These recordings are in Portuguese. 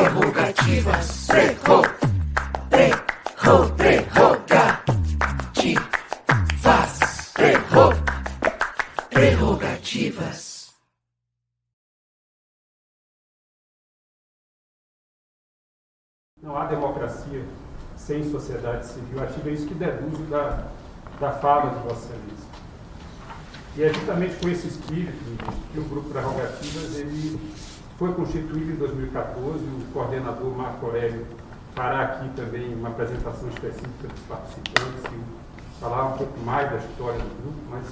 Prerrogativas. Prerrogativas. Não há democracia sem sociedade civil ativa, é isso que deduzo da fala de Vossa Excelência. E é justamente com esse espírito que o Grupo Prerrogativas ele foi constituído em 2014, o coordenador Marco Aurélio fará aqui também uma apresentação específica dos participantes e falar um pouco mais da história do grupo, mas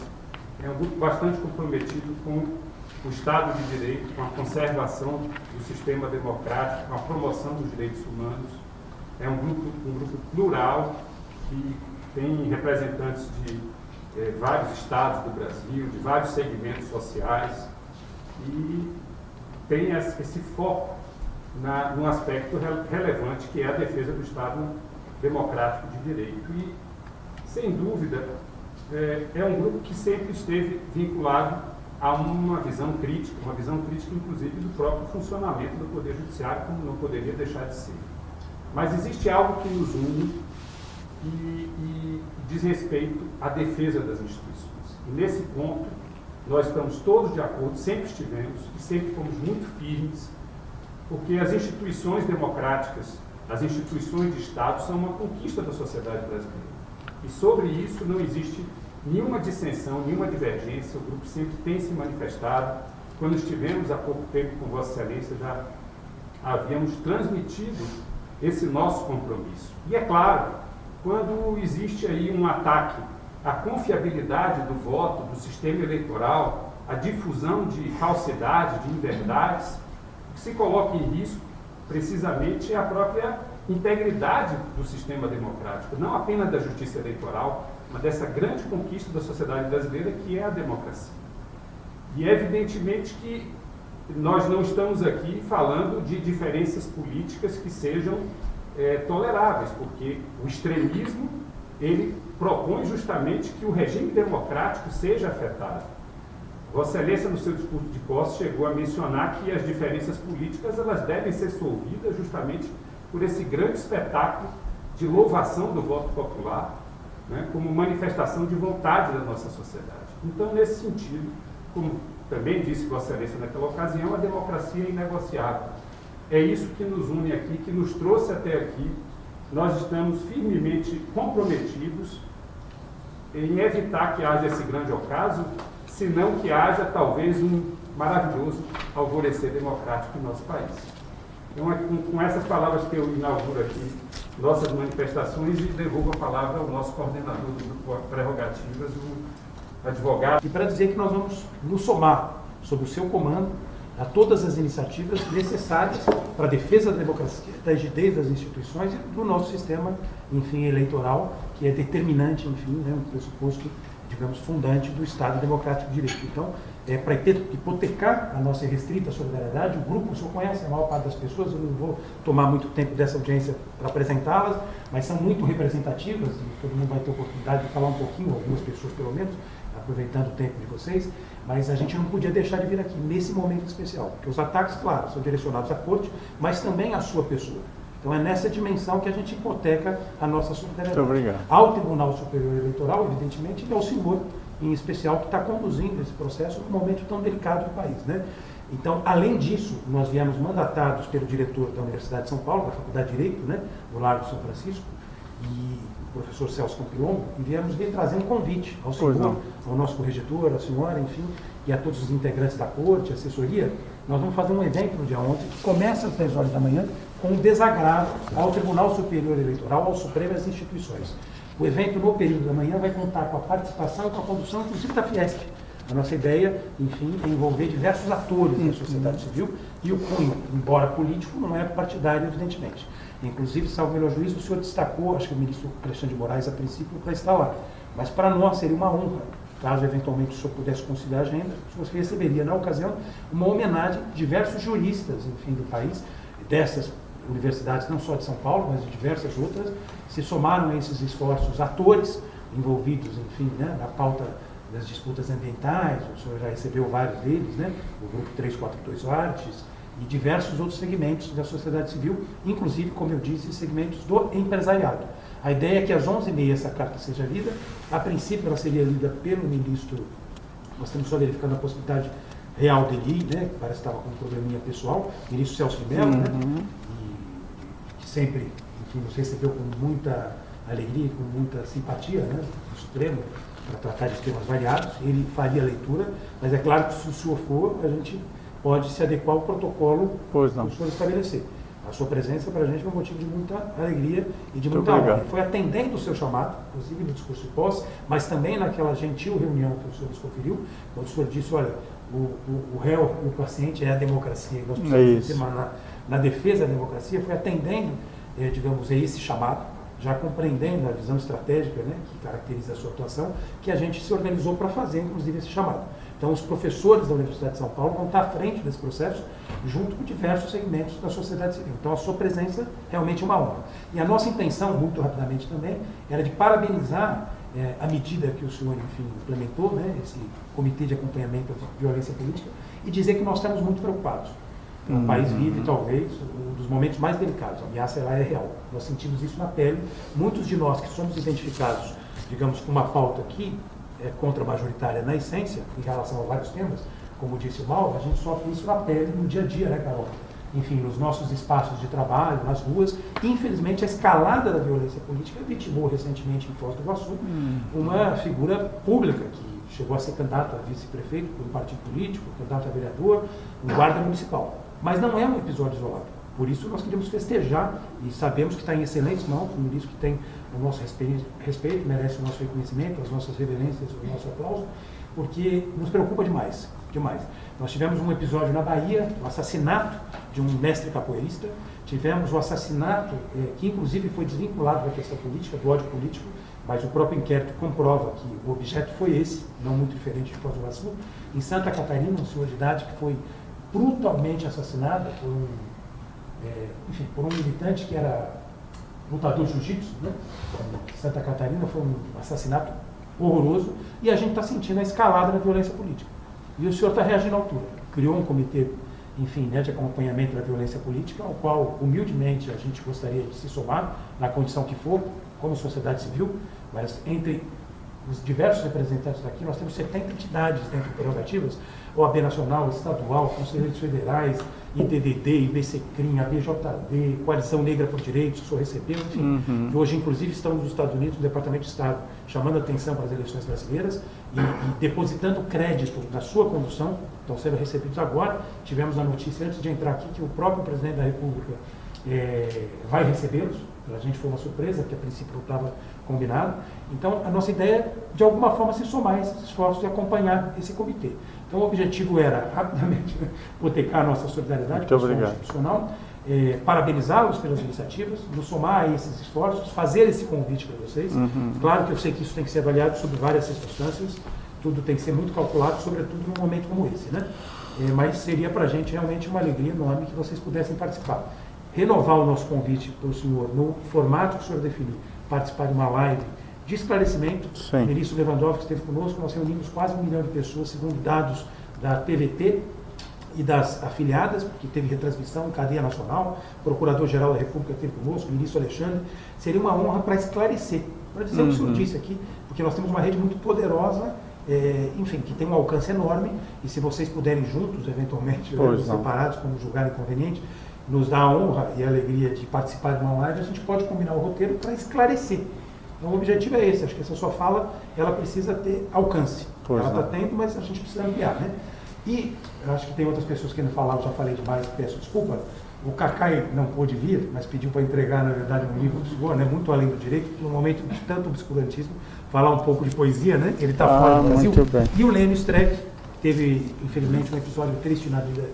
é um grupo bastante comprometido com o Estado de Direito, com a conservação do sistema democrático, com a promoção dos direitos humanos. É um grupo plural que tem representantes de vários estados do Brasil, de vários segmentos sociais e tem esse foco num aspecto relevante que é a defesa do Estado democrático de direito. E, sem dúvida, é um grupo que sempre esteve vinculado a uma visão crítica inclusive do próprio funcionamento do Poder Judiciário, como não poderia deixar de ser. Mas existe algo que nos une e diz respeito à defesa das instituições. E nesse ponto, nós estamos todos de acordo, sempre estivemos e sempre fomos muito firmes, porque as instituições democráticas, as instituições de Estado são uma conquista da sociedade brasileira. E sobre isso não existe nenhuma dissensão, nenhuma divergência, o grupo sempre tem se manifestado. Quando estivemos há pouco tempo com Vossa Excelência, já havíamos transmitido esse nosso compromisso. E é claro, quando existe aí um ataque à confiabilidade do voto, do sistema eleitoral, a difusão de falsidades, de inverdades, o que se coloca em risco, precisamente, é a própria integridade do sistema democrático, não apenas da justiça eleitoral, mas dessa grande conquista da sociedade brasileira, que é a democracia. E é evidentemente que nós não estamos aqui falando de diferenças políticas que sejam toleráveis, porque o extremismo, ele propõe justamente que o regime democrático seja afetado. Vossa Excelência, no seu discurso de posse, chegou a mencionar que as diferenças políticas elas devem ser solvidas justamente por esse grande espetáculo de louvação do voto popular, né, como manifestação de vontade da nossa sociedade. Então, nesse sentido, como também disse Vossa Excelência naquela ocasião, a democracia é inegociável. É isso que nos une aqui, que nos trouxe até aqui. Nós estamos firmemente comprometidos em evitar que haja esse grande ocaso, senão que haja talvez um maravilhoso alvorecer democrático em nosso país. Então, com essas palavras que eu inauguro aqui nossas manifestações e devolvo a palavra ao nosso coordenador do Grupo Prerrogativas, o advogado. E para dizer que nós vamos nos somar sob o seu comando a todas as iniciativas necessárias para a defesa da democracia, da rigidez das instituições e do nosso sistema, enfim, eleitoral, que é determinante, enfim, né, um pressuposto, digamos, fundante do Estado Democrático de Direito. Então, para hipotecar a nossa restrita solidariedade, o grupo, o senhor conhece a maior parte das pessoas, eu não vou tomar muito tempo dessa audiência para apresentá-las, mas são muito representativas, e todo mundo vai ter oportunidade de falar um pouquinho, algumas pessoas pelo menos, aproveitando o tempo de vocês, mas a gente não podia deixar de vir aqui nesse momento especial, porque os ataques, claro, são direcionados à corte, mas também à sua pessoa. Então é nessa dimensão que a gente hipoteca a nossa solidariedade. Muito obrigado. Ao Tribunal Superior Eleitoral, evidentemente, e ao senhor, em especial, que está conduzindo esse processo num momento tão delicado do país, né? Então, além disso, nós viemos mandatados pelo diretor da Universidade de São Paulo, da Faculdade de Direito, né, do Largo São Francisco, e o professor Celso Campilongo, e viemos vir trazer um convite ao senhor, ao nosso corregedor, à senhora, enfim, e a todos os integrantes da corte, assessoria. Nós vamos fazer um evento no dia 11, que começa às 10 horas da manhã, com um desagravo ao Tribunal Superior Eleitoral, ao Supremo e às instituições. O evento, no período da manhã, vai contar com a participação e com a condução, inclusive, da Fiesp. A nossa ideia, enfim, é envolver diversos atores da sociedade civil, e o cunho, embora político, não é partidário, evidentemente. Inclusive, salvo o melhor juízo, o senhor destacou, acho que o ministro Alexandre de Moraes, a princípio, para estar lá. Mas para nós seria uma honra, caso eventualmente o senhor pudesse conciliar a agenda, o senhor receberia, na ocasião, uma homenagem de diversos juristas, enfim, do país, dessas universidades, não só de São Paulo, mas de diversas outras, se somaram a esses esforços atores envolvidos, enfim, né, na pauta das disputas ambientais. O senhor já recebeu vários deles, né, o Grupo 342 Artes, e diversos outros segmentos da sociedade civil, inclusive, como eu disse, segmentos do empresariado. A ideia é que às 11h30 essa carta seja lida. A princípio, ela seria lida pelo ministro. Nós estamos só verificando a possibilidade real dele, né, que parece que estava com um probleminha pessoal, o ministro Celso de Mello, né, e que sempre, enfim, nos recebeu com muita alegria e com muita simpatia, né, no Supremo, para tratar de temas variados. Ele faria a leitura, mas é claro que se o senhor for, a gente pode se adequar ao protocolo que o senhor estabelecer. A sua presença para a gente é um motivo de muita alegria e de muita honra. Foi atendendo o seu chamado, inclusive no discurso de posse, mas também naquela gentil reunião que o senhor nos conferiu, quando o senhor disse, olha, o réu, o paciente é a democracia, nós precisamos na defesa da democracia, foi atendendo, digamos, esse chamado, já compreendendo a visão estratégica, né, que caracteriza a sua atuação, que a gente se organizou para fazer, inclusive, esse chamado. Então, os professores da Universidade de São Paulo vão estar à frente desse processo, junto com diversos segmentos da sociedade civil. Então, a sua presença realmente é uma honra. E a nossa intenção, muito rapidamente também, era de parabenizar a medida que o senhor, enfim, implementou, né, esse Comitê de Acompanhamento da Violência Política, e dizer que nós estamos muito preocupados. O país vive, talvez, um dos momentos mais delicados. A ameaça ela é real. Nós sentimos isso na pele. Muitos de nós que somos identificados, digamos, com uma pauta que é contra-majoritária na essência, em relação a vários temas, como disse o Mauro, a gente sofre isso na pele no dia a dia, né, Carol? Enfim, nos nossos espaços de trabalho, nas ruas. Infelizmente, a escalada da violência política vitimou recentemente em Foz do Iguaçu uma figura pública que chegou a ser candidato a vice-prefeito por um partido político, candidato a vereador, um guarda municipal. Mas não é um episódio isolado. Por isso nós queremos festejar e sabemos que está em excelentes mãos, um ministro que tem o nosso respeito, merece o nosso reconhecimento, as nossas reverências, o nosso aplauso, porque nos preocupa demais, demais. Nós tivemos um episódio na Bahia, o assassinato de um mestre capoeirista, tivemos o assassinato, que inclusive foi desvinculado da questão política, do ódio político, mas o próprio inquérito comprova que o objeto foi esse, não muito diferente de Foz do Iguaçu. Em Santa Catarina, um senhor de idade que foi brutalmente assassinado por um militante que era lutador de jiu-jitsu, né? Santa Catarina foi um assassinato horroroso e a gente está sentindo a escalada da violência política. E o senhor está reagindo à altura. Criou um comitê, enfim, né, de acompanhamento da violência política, ao qual, humildemente, a gente gostaria de se somar, na condição que for, como sociedade civil, mas entre os diversos representantes daqui, nós temos 70 entidades dentro de prerrogativas, OAB Nacional, Estadual, Conselheiros Federais, IDDD, IBCCRIM, ABJD, Coalizão Negra por Direitos, que o senhor recebeu, enfim, que hoje, inclusive, estamos nos Estados Unidos, no Departamento de Estado, chamando a atenção para as eleições brasileiras e depositando crédito na sua condução, estão sendo recebidos agora. Tivemos a notícia, antes de entrar aqui, que o próprio presidente da República vai recebê-los. Para a gente foi uma surpresa, porque a princípio não estava combinado. Então, a nossa ideia é, de alguma forma, se somar a esses esforços e acompanhar esse comitê. Então, o objetivo era, rapidamente, hipotecar a nossa solidariedade institucional, parabenizá-los pelas iniciativas, nos somar a esses esforços, fazer esse convite para vocês. Claro que eu sei que isso tem que ser avaliado sobre várias circunstâncias, tudo tem que ser muito calculado, sobretudo num momento como esse, né? Mas seria para a gente realmente uma alegria enorme que vocês pudessem participar. Renovar o nosso convite para o senhor, no formato que o senhor definiu, participar de uma live de esclarecimento. Sim. O ministro Lewandowski esteve conosco, nós reunimos quase 1 milhão de pessoas, segundo dados da TVT e das afiliadas, porque teve retransmissão em cadeia nacional, o Procurador-Geral da República esteve conosco, o ministro Alexandre. Seria uma honra para esclarecer, para dizer o que o senhor disse aqui, porque nós temos uma rede muito poderosa, enfim, que tem um alcance enorme, e se vocês puderem juntos, eventualmente, separados, como julgarem conveniente, nos dá a honra e a alegria de participar de uma live, a gente pode combinar o roteiro para esclarecer. Então, o objetivo é esse. Acho que essa sua fala, ela precisa ter alcance. Ela está tendo, mas a gente precisa ampliar, né? E eu acho que tem outras pessoas que não falaram, já falei demais, peço desculpa. O Cacai não pôde vir, mas pediu para entregar, na verdade, um livro do senhor, né? Muito além do direito, no momento de tanto obscurantismo, falar um pouco de poesia, né? Ele está fora do Brasil. E o Lênio Streck teve, infelizmente, um episódio triste na vida,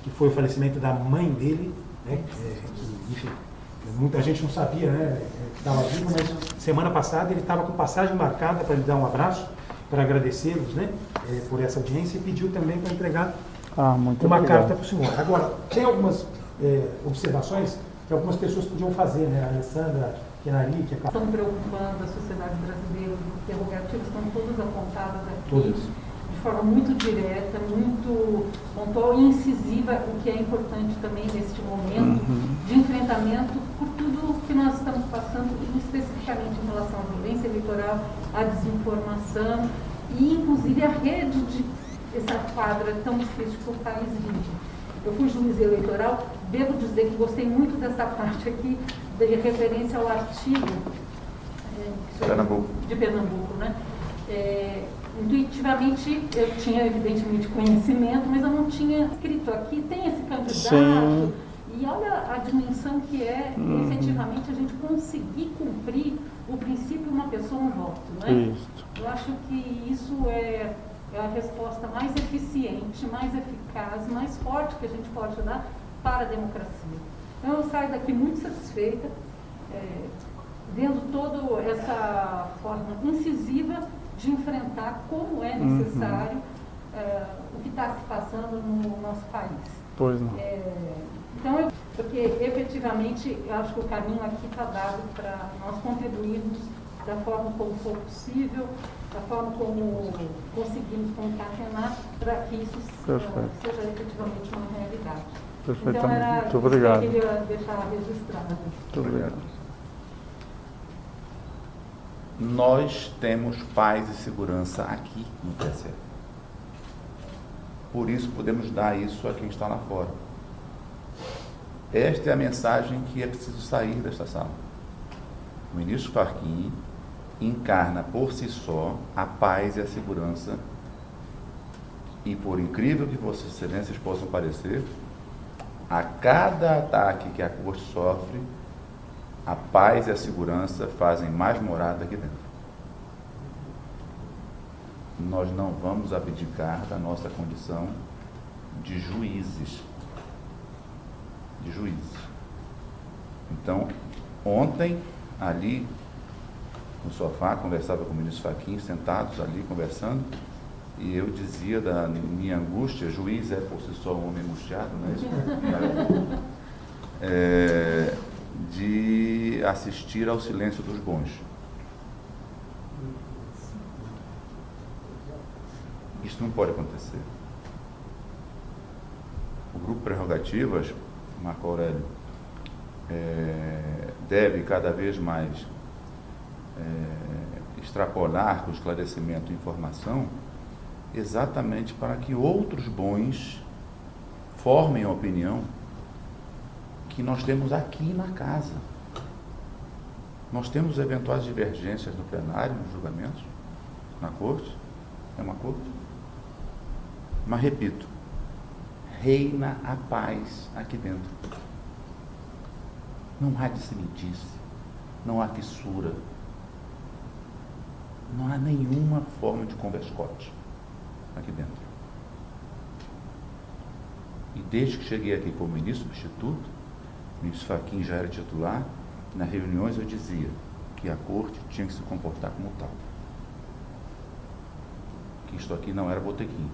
que foi o falecimento da mãe dele, né? Que, enfim, muita gente não sabia, né, que estava vivo, mas semana passada ele estava com passagem marcada para lhe dar um abraço, para agradecê-los, né, por essa audiência, e pediu também para entregar uma carta para o senhor. Agora, tem algumas observações que algumas pessoas podiam fazer, né, a Alessandra Kenari, que estão preocupando a sociedade brasileira, os interrogativos estão todos apontados aqui. Todos. De forma muito direta, muito pontual e incisiva, o que é importante também neste momento de enfrentamento por tudo que nós estamos passando, especificamente em relação à violência eleitoral, à desinformação e, inclusive, a rede de essa quadra tão difícil que o país vive. Eu fui juiz eleitoral, devo dizer que gostei muito dessa parte aqui, de referência ao artigo de Pernambuco, né? Intuitivamente, eu tinha, evidentemente, conhecimento, mas eu não tinha escrito aqui, tem esse candidato, sim. E olha a dimensão que é, efetivamente, a gente conseguir cumprir o princípio uma pessoa, um voto, né? Isso. Eu acho que isso é a resposta mais eficiente, mais eficaz, mais forte que a gente pode dar para a democracia. Então, eu saio daqui muito satisfeita, vendo toda essa forma incisiva de enfrentar como é necessário o que está se passando no nosso país. Pois não. Então, porque efetivamente, eu acho que o caminho aqui está dado para nós contribuirmos da forma como for possível, da forma como conseguimos concatenar para que isso seja efetivamente uma realidade. Perfeitamente. Então, era muito obrigado. Isso que eu queria deixar registrado. Muito obrigado. Nós temos paz e segurança aqui no TSE. Por isso podemos dar isso a quem está lá fora. Esta é a mensagem que é preciso sair desta sala. O ministro Fachin encarna por si só a paz e a segurança, e por incrível que Vossas Excelências possam parecer, a cada ataque que a Corte sofre, a paz e a segurança fazem mais morada aqui dentro. Nós não vamos abdicar da nossa condição de juízes. Então, ontem, ali no sofá, conversava com o ministro Fachin, sentados ali conversando, e eu dizia da minha angústia, juiz é por si só um homem angustiado, não é isso? De assistir ao silêncio dos bons. Isso não pode acontecer. O grupo Prerrogativas, Marco Aurélio, deve cada vez mais extrapolar com esclarecimento e informação, exatamente para que outros bons formem a opinião que nós temos aqui na casa. Nós temos eventuais divergências no plenário, nos julgamentos, na corte, é uma corte. Mas, repito, reina a paz aqui dentro. Não há dissidência, não há fissura, não há nenhuma forma de converscote aqui dentro. E desde que cheguei aqui como ministro substituto, o ministro Fachin já era titular, nas reuniões eu dizia que a corte tinha que se comportar como tal. Que isto aqui não era botequim.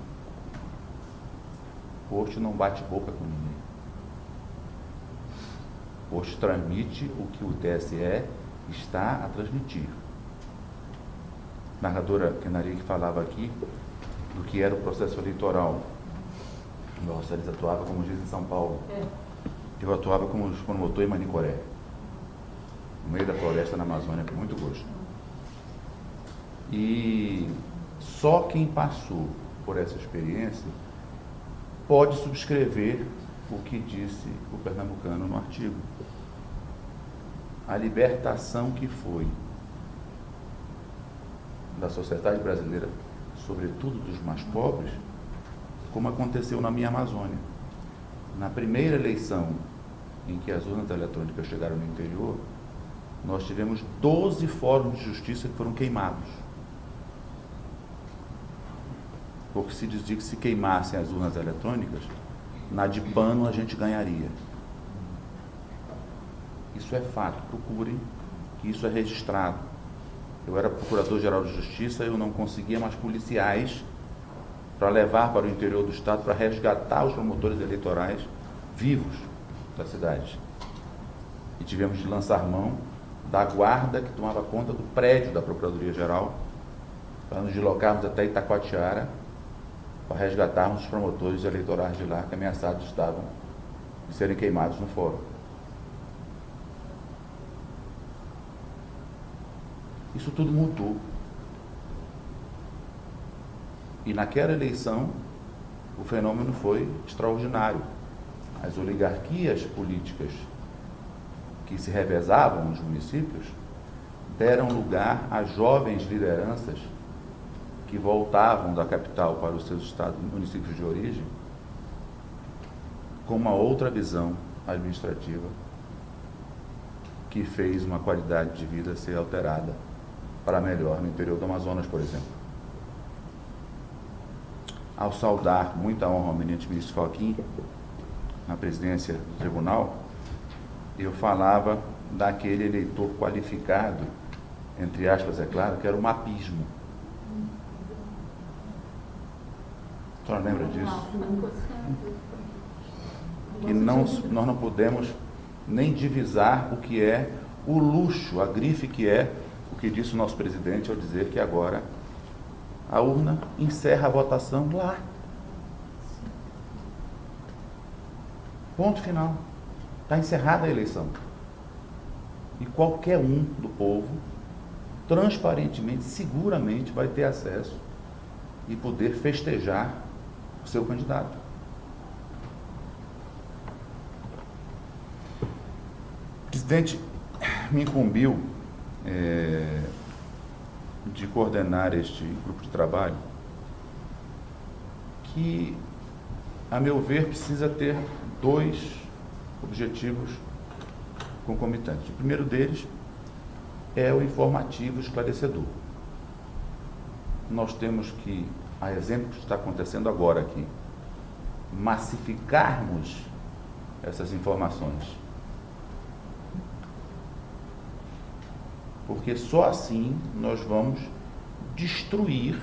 Corte não bate boca com ninguém. Corte transmite o que o TSE está a transmitir. A narradora Kenari que falava aqui do que era o processo eleitoral. O Rosales atuava como juiz em São Paulo. Eu atuava como promotor em Manicoré, no meio da floresta na Amazônia, com muito gosto. E só quem passou por essa experiência pode subscrever o que disse o pernambucano no artigo. A libertação que foi da sociedade brasileira, sobretudo dos mais pobres, como aconteceu na minha Amazônia. Na primeira eleição em que as urnas eletrônicas chegaram no interior, nós tivemos 12 fóruns de justiça que foram queimados. Porque se dizia que se queimassem as urnas eletrônicas, na de pano a gente ganharia. Isso é fato, procurem, que isso é registrado. Eu era procurador-geral de justiça, eu não conseguia mais policiais para levar para o interior do estado, para resgatar os promotores eleitorais vivos da cidade. E tivemos de lançar mão da guarda que tomava conta do prédio da Procuradoria-Geral, para nos deslocarmos até Itacoatiara para resgatarmos os promotores eleitorais de lá que ameaçados estavam de serem queimados no fórum. Isso tudo mudou. E naquela eleição, o fenômeno foi extraordinário. As oligarquias políticas que se revezavam nos municípios deram lugar a jovens lideranças que voltavam da capital para os seus estados e municípios de origem com uma outra visão administrativa que fez uma qualidade de vida ser alterada para melhor no interior do Amazonas, por exemplo. Ao saudar muita honra ao eminente ministro Fachin na presidência do tribunal, eu falava daquele eleitor qualificado, entre aspas, é claro, que era o mapismo. A senhora lembra disso? Que nós não podemos nem divisar o que é o luxo, a grife que é o que disse o nosso presidente ao dizer que agora a urna encerra a votação lá. Ponto final. Está encerrada a eleição. E qualquer um do povo, transparentemente, seguramente vai ter acesso e poder festejar o seu candidato. O presidente me incumbiu de coordenar este grupo de trabalho que, a meu ver, precisa ter dois objetivos concomitantes. O primeiro deles é o informativo esclarecedor. Nós temos que, a exemplo que está acontecendo agora aqui, massificarmos essas informações. Porque só assim nós vamos destruir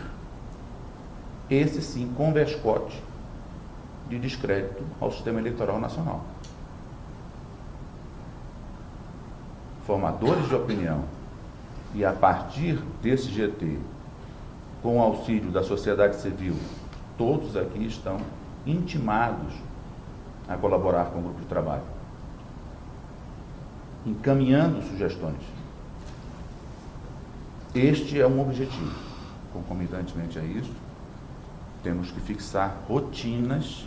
esse, sim, converscote de descrédito ao sistema eleitoral nacional. Formadores de opinião, e a partir desse GT, com o auxílio da sociedade civil, todos aqui estão intimados a colaborar com o grupo de trabalho, encaminhando sugestões. Este é um objetivo. Concomitantemente a isso, temos que fixar rotinas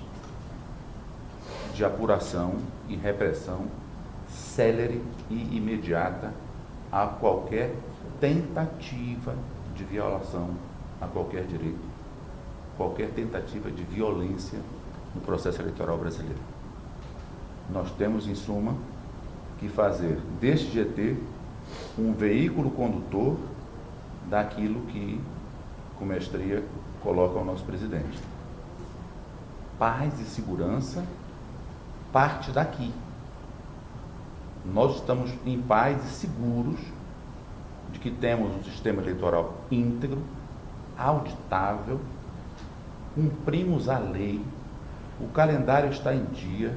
de apuração e repressão célere e imediata a qualquer tentativa de violação a qualquer direito, qualquer tentativa de violência no processo eleitoral brasileiro. Nós temos, em suma, que fazer deste GT um veículo condutor daquilo que, com mestria, coloca o nosso presidente. Paz e segurança parte daqui. Nós estamos em paz e seguros de que temos um sistema eleitoral íntegro, auditável, cumprimos a lei, o calendário está em dia,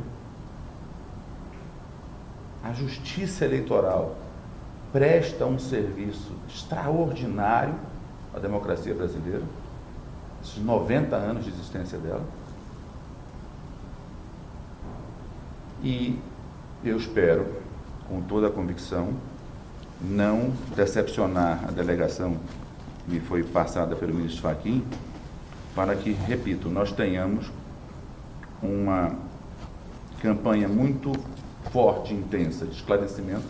a justiça eleitoral presta um serviço extraordinário à democracia brasileira, esses 90 anos de existência dela. E eu espero, com toda a convicção, não decepcionar a delegação que me foi passada pelo ministro Fachin, para que, repito, nós tenhamos uma campanha muito forte e intensa de esclarecimento,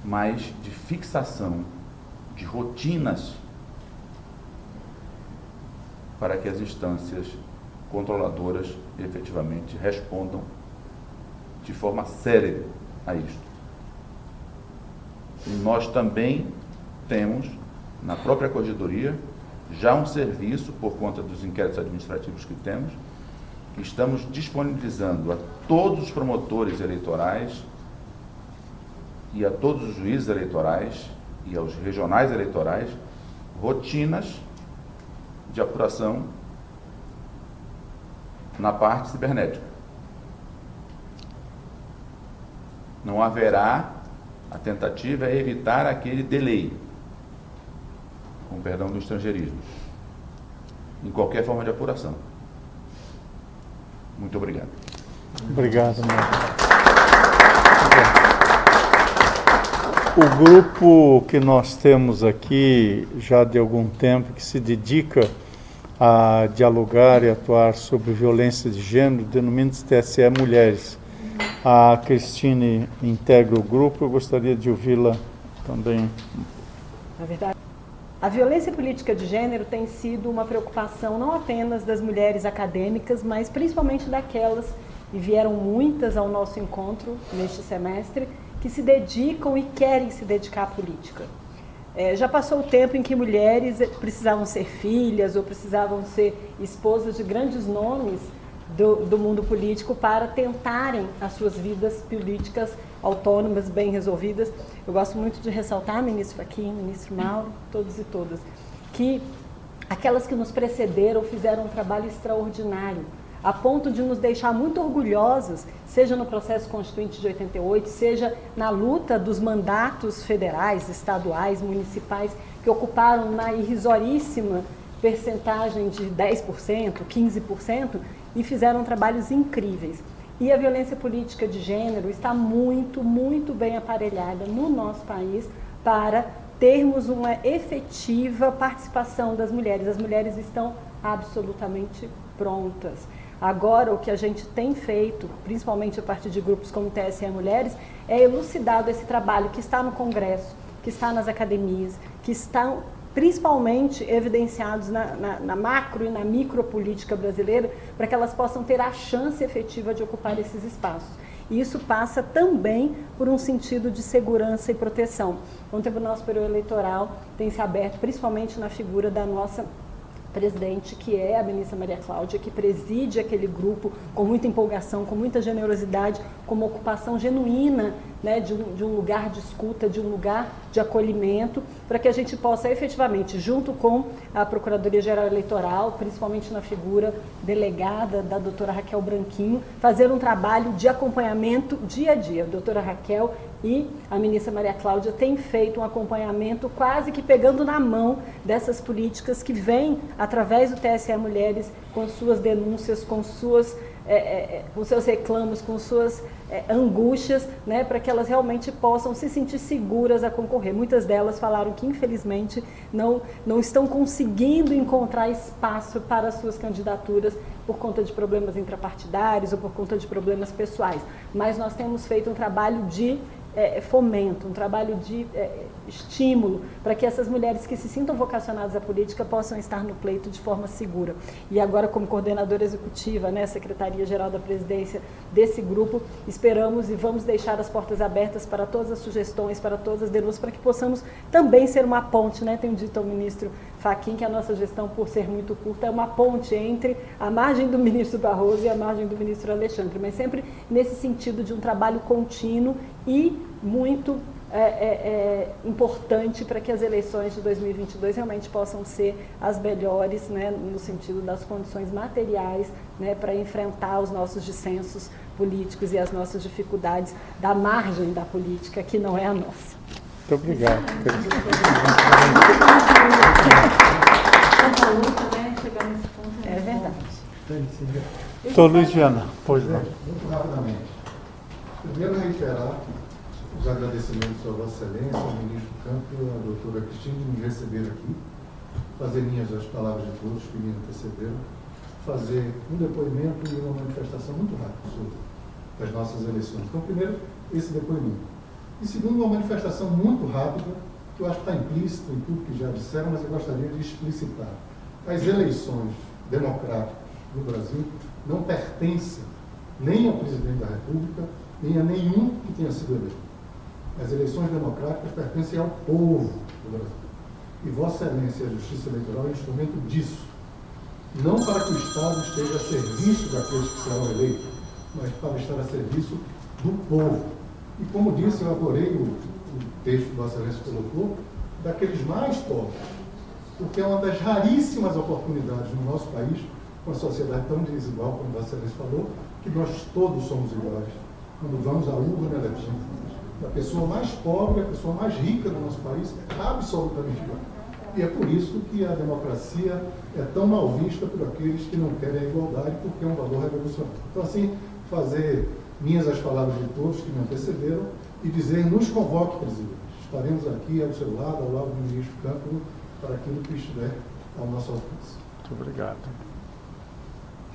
mas de fixação de rotinas para que as instâncias controladoras efetivamente respondam de forma séria a isto. E nós também temos, na própria Corregedoria, já um serviço, por conta dos inquéritos administrativos que temos, que estamos disponibilizando a todos os promotores eleitorais e a todos os juízes eleitorais e aos regionais eleitorais rotinas de apuração na parte cibernética. Não haverá, a tentativa é evitar aquele delay, com perdão do estrangeirismo. em qualquer forma de apuração. Muito obrigado. Obrigado, Mário. O grupo que nós temos aqui já de algum tempo que se dedica a dialogar e atuar sobre violência de gênero, denomina-se TSE Mulheres. A Cristine integra o grupo, eu gostaria de ouvi-la também. Na verdade, a violência política de gênero tem sido uma preocupação não apenas das mulheres acadêmicas, mas principalmente daquelas, e vieram muitas ao nosso encontro neste semestre, que se dedicam e querem se dedicar à política. Já passou o tempo em que mulheres precisavam ser filhas ou precisavam ser esposas de grandes nomes do mundo político para tentarem as suas vidas políticas autônomas, bem resolvidas. Eu gosto muito de ressaltar, ministro Fachin, ministro Mauro, todos e todas, que aquelas que nos precederam fizeram um trabalho extraordinário, a ponto de nos deixar muito orgulhosos, seja no processo constituinte de 88, seja na luta dos mandatos federais, estaduais, municipais, que ocuparam na irrisoríssima percentagem de 10%, 15%, e fizeram trabalhos incríveis. E a violência política de gênero está muito, muito bem aparelhada no nosso país para termos uma efetiva participação das mulheres. As mulheres estão absolutamente prontas. Agora, o que a gente tem feito, principalmente a partir de grupos como o TSE Mulheres, é elucidado esse trabalho que está no Congresso, que está nas academias, que estão principalmente evidenciados na macro e na micropolítica brasileira, para que elas possam ter a chance efetiva de ocupar esses espaços. E isso passa também por um sentido de segurança e proteção. O Tribunal Superior Eleitoral tem se aberto, principalmente na figura da nossa presidente, que é a ministra Maria Cláudia, que preside aquele grupo com muita empolgação, com muita generosidade, com uma ocupação genuína, né, de um lugar de escuta, de um lugar de acolhimento, para que a gente possa efetivamente, junto com a Procuradoria-Geral Eleitoral, principalmente na figura delegada da doutora Raquel Branquinho, fazer um trabalho de acompanhamento dia a dia. A doutora Raquel e a ministra Maria Cláudia têm feito um acompanhamento quase que pegando na mão dessas políticas que vêm através do TSE Mulheres com suas denúncias, com seus reclamos, com suas angústias, né, para que elas realmente possam se sentir seguras a concorrer. Muitas delas falaram que, infelizmente, não estão conseguindo encontrar espaço para as suas candidaturas por conta de problemas intrapartidários ou por conta de problemas pessoais. Mas nós temos feito um trabalho de fomento, um trabalho de estímulo para que essas mulheres que se sintam vocacionadas à política possam estar no pleito de forma segura. E agora, como coordenadora executiva, né, Secretaria-Geral da Presidência desse grupo, esperamos e vamos deixar as portas abertas para todas as sugestões, para todas as denúncias, para que possamos também ser uma ponte, né? Tenho dito ao ministro Fachin que a nossa gestão, por ser muito curta, é uma ponte entre a margem do ministro Barroso e a margem do ministro Alexandre, mas sempre nesse sentido de um trabalho contínuo e muito importante para que as eleições de 2022 realmente possam ser as melhores, né, no sentido das condições materiais, né, para enfrentar os nossos dissensos políticos e as nossas dificuldades da margem da política, que não é a nossa. Muito obrigado. Tanta luta, né, chegar nesse ponto. É verdade. Doutor Luiz Viana, pois não. Muito rapidamente. Primeiro, reiterar os agradecimentos a Vossa Excelência, ao ministro Campo e à doutora Cristine de me receber aqui, fazer minhas as palavras de todos que me antecederam, fazer um depoimento e uma manifestação muito rápida sobre as nossas eleições. Então, primeiro, esse depoimento. E segundo, uma manifestação muito rápida, que eu acho que está implícito em tudo que já disseram, mas eu gostaria de explicitar. As eleições democráticas no Brasil não pertencem nem ao presidente da República, nem a nenhum que tenha sido eleito. As eleições democráticas pertencem ao povo do Brasil. E Vossa Excelência, a Justiça Eleitoral, é um instrumento disso. Não para que o Estado esteja a serviço daqueles que serão eleitos, mas para estar a serviço do povo. E como disse, eu adorei o texto que Vossa Excelência colocou, daqueles mais pobres, porque é uma das raríssimas oportunidades no nosso país, com uma sociedade tão desigual, como Vossa Excelência falou, que nós todos somos iguais. Quando vamos à urna eletiva, a pessoa mais pobre, a pessoa mais rica do nosso país é absolutamente igual. E é por isso que a democracia é tão mal vista por aqueles que não querem a igualdade, porque é um valor revolucionário. Então, assim, fazer minhas as palavras de todos que me antecederam e dizer, nos convoque, presidente. Estaremos aqui ao seu lado, ao lado do ministro Câmpio, para aquilo que estiver ao nosso alcance. Muito obrigado.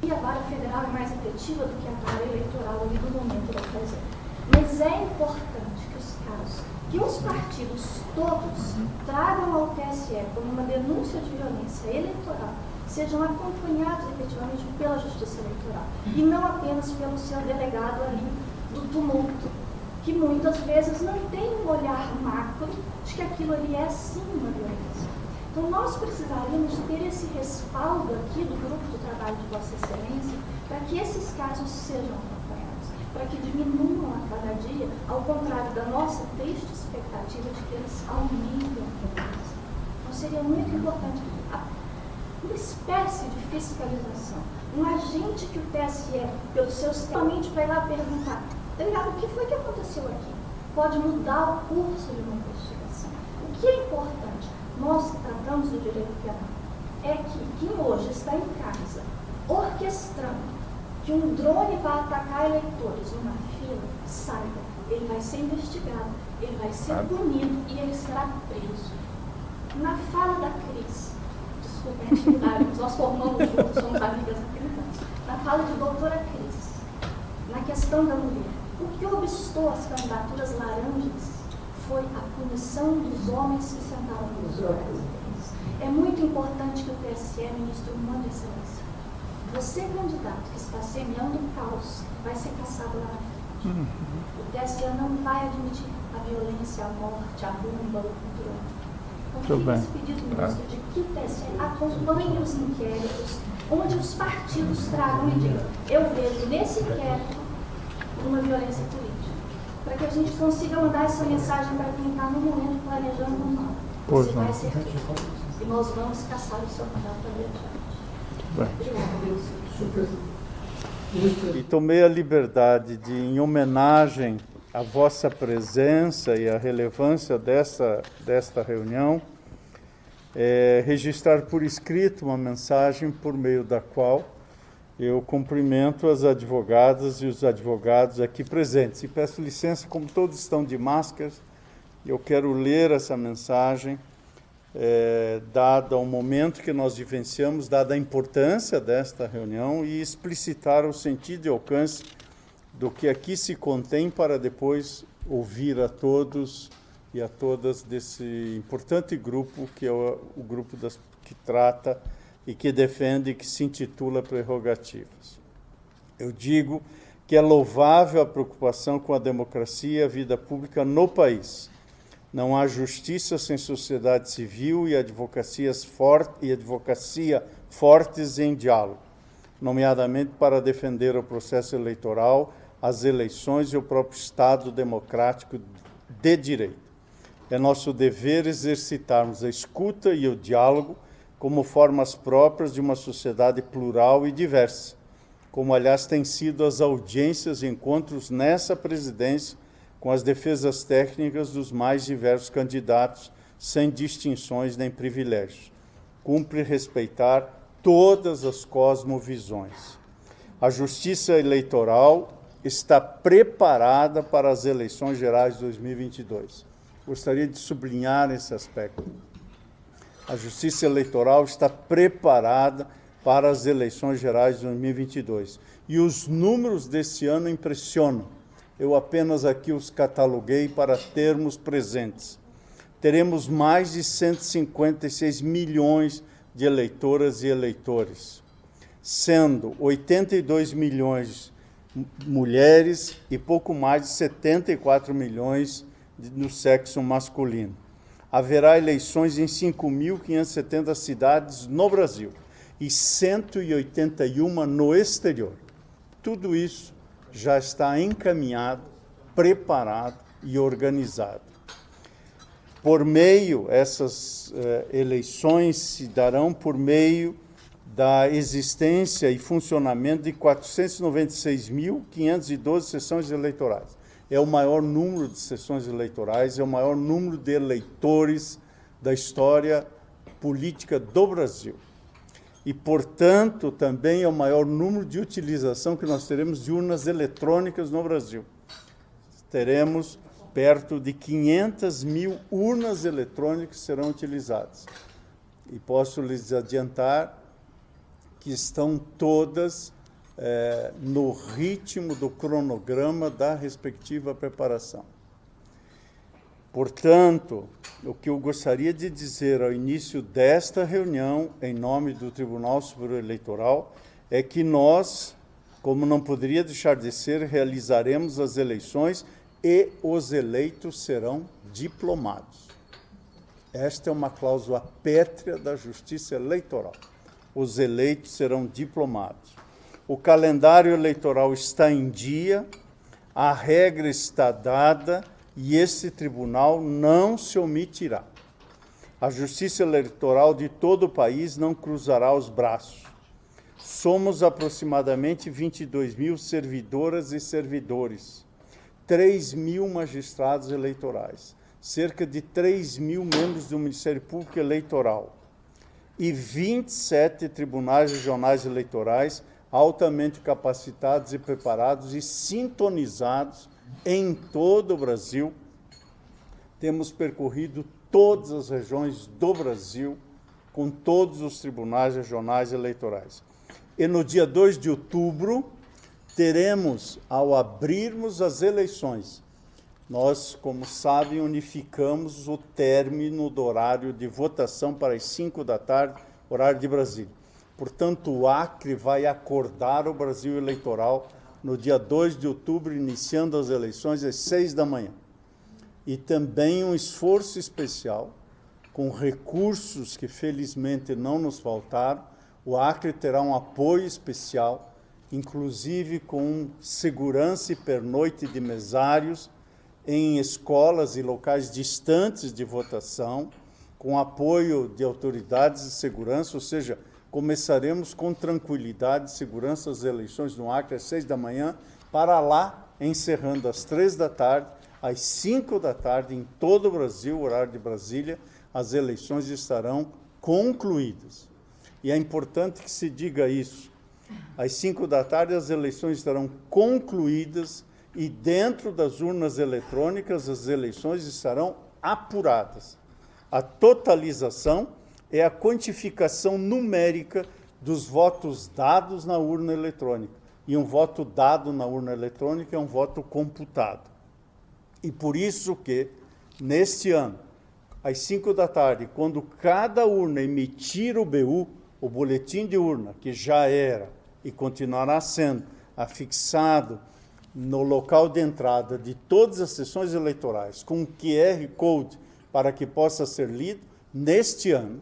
E a vara federal é mais efetiva do que a vara eleitoral ali no momento da ocasião. Mas é importante que os casos, que os partidos todos tragam ao TSE como uma denúncia de violência eleitoral, sejam acompanhados efetivamente pela Justiça Eleitoral e não apenas pelo seu delegado ali do tumulto, que muitas vezes não tem um olhar macro de que aquilo ali é sim uma violência. Então nós precisaríamos ter esse respaldo aqui do grupo de trabalho de Vossa Excelência para que esses casos sejam acompanhados, para que diminuam a cada dia, ao contrário da nossa triste expectativa de que eles aumentem a frequência. Então seria muito importante uma espécie de fiscalização, um agente que o TSE, pelo seu somente para ir lá perguntar, delegado, o que foi que aconteceu aqui? Pode mudar o curso de uma investigação. O que é importante? Nós que tratamos do direito penal é que quem hoje está em casa orquestrando que um drone vai atacar eleitores numa fila, saiba, ele vai ser investigado, ele vai ser punido e ele será preso. Na fala da Cris, desculpa a intimidade, nós formamos juntos, somos amigas há 30 anos, na fala de doutora Cris, na questão da mulher, o que obstou as candidaturas laranjas foi a punição dos homens que sentaram nos lugares. É muito importante que o TSE, ministro, mande excelência. Você, candidato, que está semeando o caos, vai ser caçado lá na frente. O TSE não vai admitir a violência, a morte, a bomba, o drone. Então, fica esse pedido, ministro, de que o TSE acompanhe os inquéritos, onde os partidos tragam e digam, eu vejo nesse inquérito uma violência política. Para que a gente consiga mandar essa mensagem para quem está no momento planejando um mal. Você vai ser preso. E nós vamos caçar o seu mandato adiante. E tomei a liberdade de, em homenagem à vossa presença e à relevância desta reunião, registrar por escrito uma mensagem por meio da qual eu cumprimento as advogadas e os advogados aqui presentes. E peço licença, como todos estão de máscaras, eu quero ler essa mensagem, dada o momento que nós vivenciamos, dada a importância desta reunião, e explicitar o sentido e alcance do que aqui se contém, para depois ouvir a todos e a todas desse importante grupo, que é o grupo que trata e que defende, que se intitula Prerrogativas. Eu digo que é louvável a preocupação com a democracia e a vida pública no país. Não há justiça sem sociedade civil e advocacia fortes em diálogo, nomeadamente para defender o processo eleitoral, as eleições e o próprio Estado democrático de direito. É nosso dever exercitarmos a escuta e o diálogo como formas próprias de uma sociedade plural e diversa, como, aliás, têm sido as audiências e encontros nessa presidência com as defesas técnicas dos mais diversos candidatos, sem distinções nem privilégios. Cumpre respeitar todas as cosmovisões. A Justiça Eleitoral está preparada para as eleições gerais de 2022. Gostaria de sublinhar esse aspecto. A Justiça Eleitoral está preparada para as eleições gerais de 2022. E os números desse ano impressionam. Eu apenas aqui os cataloguei para termos presentes. Teremos mais de 156 milhões de eleitoras e eleitores, sendo 82 milhões mulheres e pouco mais de 74 milhões no sexo masculino. Haverá eleições em 5.570 cidades no Brasil e 181 no exterior. Tudo isso já está encaminhado, preparado e organizado. Essas eleições se darão por meio da existência e funcionamento de 496.512 sessões eleitorais. É o maior número de sessões eleitorais, é o maior número de eleitores da história política do Brasil. E, portanto, também é o maior número de utilização que nós teremos de urnas eletrônicas no Brasil. Teremos perto de 500 mil urnas eletrônicas que serão utilizadas. E posso lhes adiantar que estão todas no ritmo do cronograma da respectiva preparação. Portanto, o que eu gostaria de dizer ao início desta reunião, em nome do Tribunal Superior Eleitoral, é que nós, como não poderia deixar de ser, realizaremos as eleições e os eleitos serão diplomados. Esta é uma cláusula pétrea da Justiça Eleitoral. Os eleitos serão diplomados. O calendário eleitoral está em dia, a regra está dada e esse tribunal não se omitirá. A Justiça Eleitoral de todo o país não cruzará os braços. Somos aproximadamente 22 mil servidoras e servidores, 3 mil magistrados eleitorais, cerca de 3 mil membros do Ministério Público Eleitoral e 27 tribunais regionais eleitorais altamente capacitados e preparados e sintonizados em todo o Brasil. Temos percorrido todas as regiões do Brasil com todos os tribunais regionais eleitorais. E no dia 2 de outubro, teremos, ao abrirmos as eleições, nós, como sabem, unificamos o término do horário de votação para as 5 da tarde, horário de Brasília. Portanto, o Acre vai acordar o Brasil eleitoral no dia 2 de outubro, iniciando as eleições às 6 da manhã. E também um esforço especial, com recursos que felizmente não nos faltaram. O Acre terá um apoio especial, inclusive com segurança e pernoite de mesários em escolas e locais distantes de votação, com apoio de autoridades de segurança, ou seja, começaremos com tranquilidade e segurança as eleições no Acre às 6 da manhã, para lá, encerrando às 3 da tarde, às 5 da tarde, em todo o Brasil, horário de Brasília, as eleições estarão concluídas. E é importante que se diga isso. Às 5 da tarde, as eleições estarão concluídas e dentro das urnas eletrônicas, as eleições estarão apuradas. A totalização é a quantificação numérica dos votos dados na urna eletrônica. E um voto dado na urna eletrônica é um voto computado. E por isso que, neste ano, às 5 da tarde, quando cada urna emitir o BU, o boletim de urna, que já era e continuará sendo afixado no local de entrada de todas as sessões eleitorais, com um QR Code para que possa ser lido, neste ano,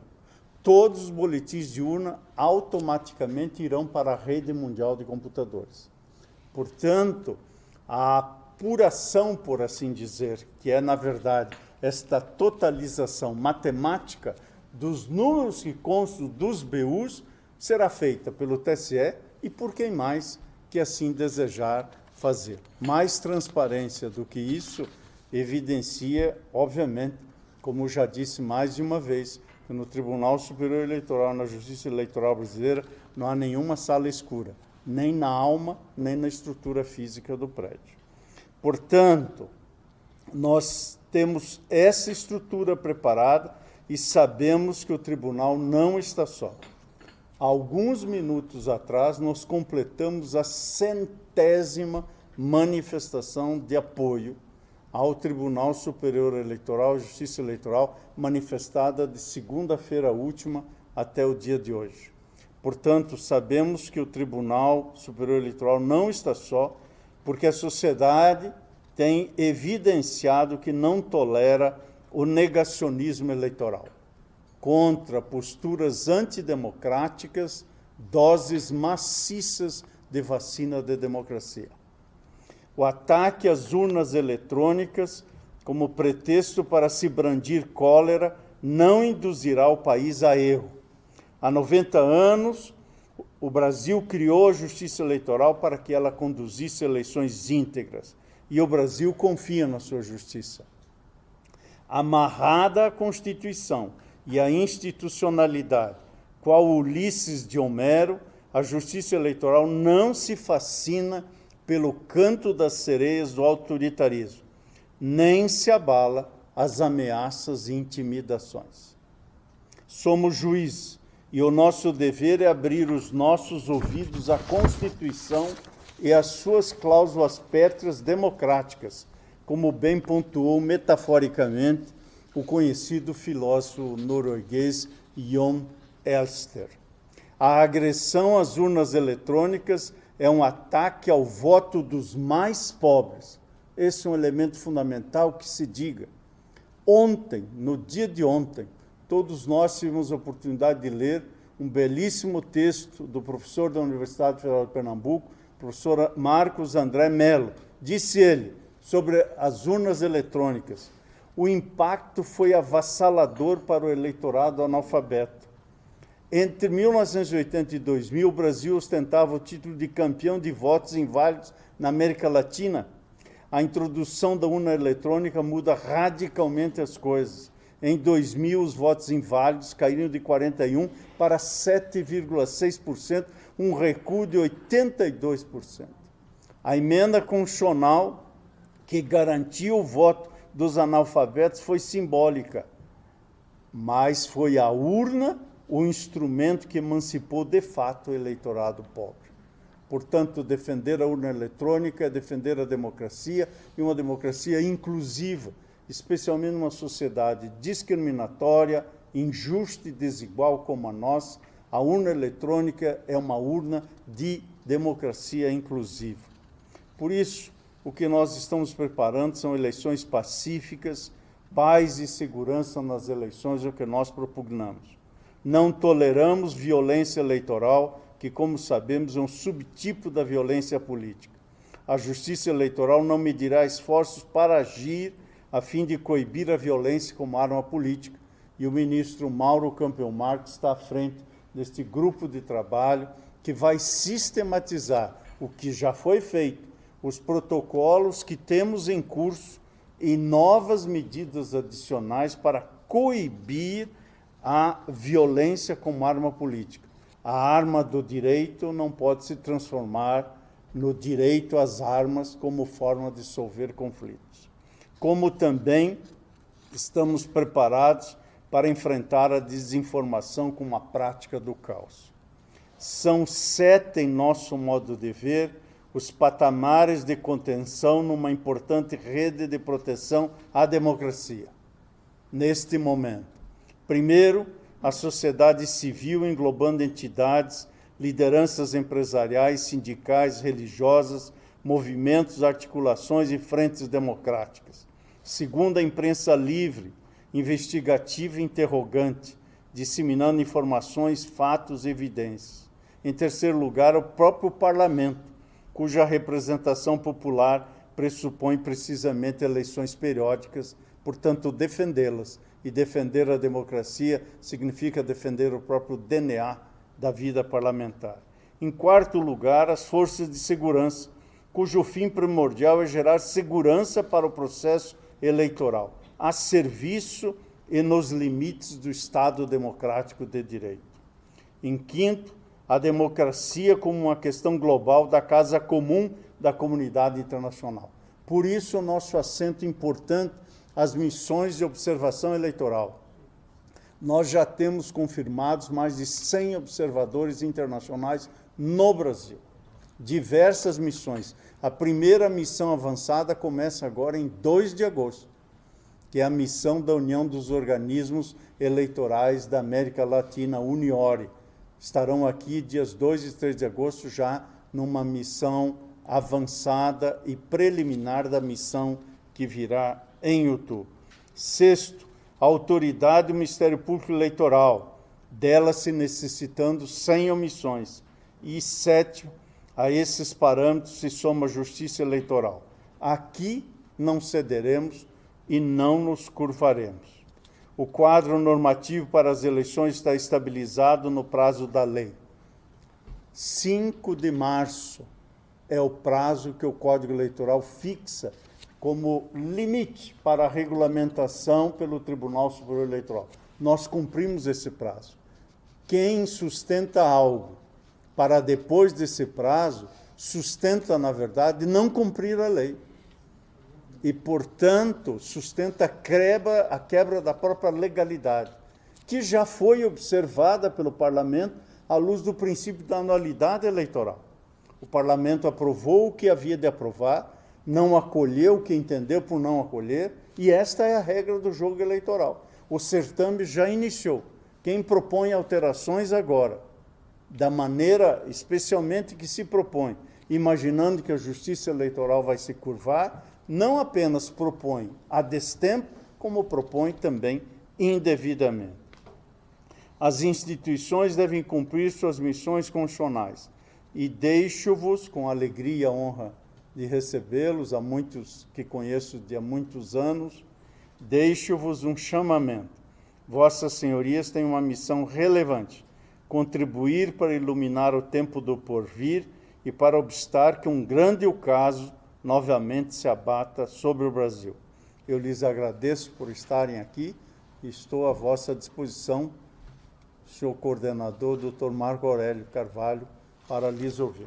todos os boletins de urna automaticamente irão para a rede mundial de computadores. Portanto, a apuração, por assim dizer, que é, na verdade, esta totalização matemática dos números que constam dos BUs, será feita pelo TSE e por quem mais que assim desejar fazer. Mais transparência do que isso evidencia, obviamente, como já disse mais de uma vez, que no Tribunal Superior Eleitoral, na Justiça Eleitoral Brasileira, não há nenhuma sala escura, nem na alma, nem na estrutura física do prédio. Portanto, nós temos essa estrutura preparada e sabemos que o tribunal não está só. Alguns minutos atrás, nós completamos a 100ª manifestação de apoio ao Tribunal Superior Eleitoral, Justiça Eleitoral, manifestada de segunda-feira última até o dia de hoje. Portanto, sabemos que o Tribunal Superior Eleitoral não está só, porque a sociedade tem evidenciado que não tolera o negacionismo eleitoral, contra posturas antidemocráticas, doses maciças de vacina de democracia. O ataque às urnas eletrônicas, como pretexto para se brandir cólera, não induzirá o país a erro. Há 90 anos, o Brasil criou a Justiça Eleitoral para que ela conduzisse eleições íntegras, e o Brasil confia na sua justiça. Amarrada à Constituição e a institucionalidade, qual Ulisses de Homero, a justiça eleitoral não se fascina pelo canto das sereias do autoritarismo, nem se abala às ameaças e intimidações. Somos juízes, e o nosso dever é abrir os nossos ouvidos à Constituição e às suas cláusulas pétreas democráticas, como bem pontuou metaforicamente o conhecido filósofo norueguês Jon Elster. A agressão às urnas eletrônicas é um ataque ao voto dos mais pobres. Esse é um elemento fundamental que se diga. Ontem, no dia de ontem, todos nós tivemos a oportunidade de ler um belíssimo texto do professor da Universidade Federal de Pernambuco, professor Marcos André Mello. Disse ele, sobre as urnas eletrônicas, o impacto foi avassalador para o eleitorado analfabeto. Entre 1980 e 2000, o Brasil ostentava o título de campeão de votos inválidos na América Latina. A introdução da urna eletrônica muda radicalmente as coisas. Em 2000, os votos inválidos caíram de 41% para 7,6%, um recuo de 82%. A emenda constitucional que garantiu o voto dos analfabetos foi simbólica, mas foi a urna o instrumento que emancipou de fato o eleitorado pobre. Portanto, defender a urna eletrônica é defender a democracia, e uma democracia inclusiva, especialmente numa sociedade discriminatória, injusta e desigual como a nossa. A urna eletrônica é uma urna de democracia inclusiva. Por isso, o que nós estamos preparando são eleições pacíficas, paz e segurança nas eleições, é o que nós propugnamos. Não toleramos violência eleitoral, que, como sabemos, é um subtipo da violência política. A justiça eleitoral não medirá esforços para agir a fim de coibir a violência como arma política, e o ministro Mauro Campbell Marques está à frente deste grupo de trabalho que vai sistematizar o que já foi feito, os protocolos que temos em curso e novas medidas adicionais para coibir a violência como arma política. A arma do direito não pode se transformar no direito às armas como forma de dissolver conflitos. Como também estamos preparados para enfrentar a desinformação como a prática do caos. São 7, em nosso modo de ver, os patamares de contenção numa importante rede de proteção à democracia. Neste momento, primeiro, a sociedade civil, englobando entidades, lideranças empresariais, sindicais, religiosas, movimentos, articulações e frentes democráticas. Segundo, a imprensa livre, investigativa e interrogante, disseminando informações, fatos e evidências. Em terceiro lugar, o próprio parlamento, cuja representação popular pressupõe precisamente eleições periódicas, portanto, defendê-las. E defender a democracia significa defender o próprio DNA da vida parlamentar. Em quarto lugar, as forças de segurança, cujo fim primordial é gerar segurança para o processo eleitoral, a serviço e nos limites do Estado democrático de direito. Em quinto, a democracia como uma questão global da casa comum da comunidade internacional. Por isso, o nosso acento importante às missões de observação eleitoral. Nós já temos confirmados mais de 100 observadores internacionais no Brasil. Diversas missões. A primeira missão avançada começa agora em 2 de agosto, que é a missão da União dos Organismos Eleitorais da América Latina, UNIORE. Estarão aqui dias 2 e 3 de agosto já numa missão avançada e preliminar da missão que virá em outubro. Sexto, a autoridade do Ministério Público Eleitoral, dela se necessitando sem omissões. E sétimo, a esses parâmetros se soma a justiça eleitoral. Aqui não cederemos e não nos curvaremos. O quadro normativo para as eleições está estabilizado no prazo da lei. 5 de março é o prazo que o Código Eleitoral fixa como limite para a regulamentação pelo Tribunal Superior Eleitoral. nós cumprimos esse prazo. Quem sustenta algo para depois desse prazo, sustenta, na verdade, não cumprir a lei. E, portanto, sustenta a quebra da própria legalidade, que já foi observada pelo Parlamento à luz do princípio da anualidade eleitoral. O Parlamento aprovou o que havia de aprovar, não acolheu o que entendeu por não acolher, e esta é a regra do jogo eleitoral. O certame já iniciou. Quem propõe alterações agora, da maneira especialmente que se propõe, imaginando que a justiça eleitoral vai se curvar, não apenas propõe a destempo, como propõe também indevidamente. As instituições devem cumprir suas missões constitucionais, e deixo-vos, com alegria e a honra de recebê-los, a muitos que conheço de há muitos anos, deixo-vos um chamamento. Vossas senhorias têm uma missão relevante, contribuir para iluminar o tempo do porvir e para obstar que um grande ocaso novamente se abata sobre o Brasil. Eu lhes agradeço por estarem aqui e estou à vossa disposição, senhor coordenador, Dr. Marco Aurélio Carvalho, para lhes ouvir.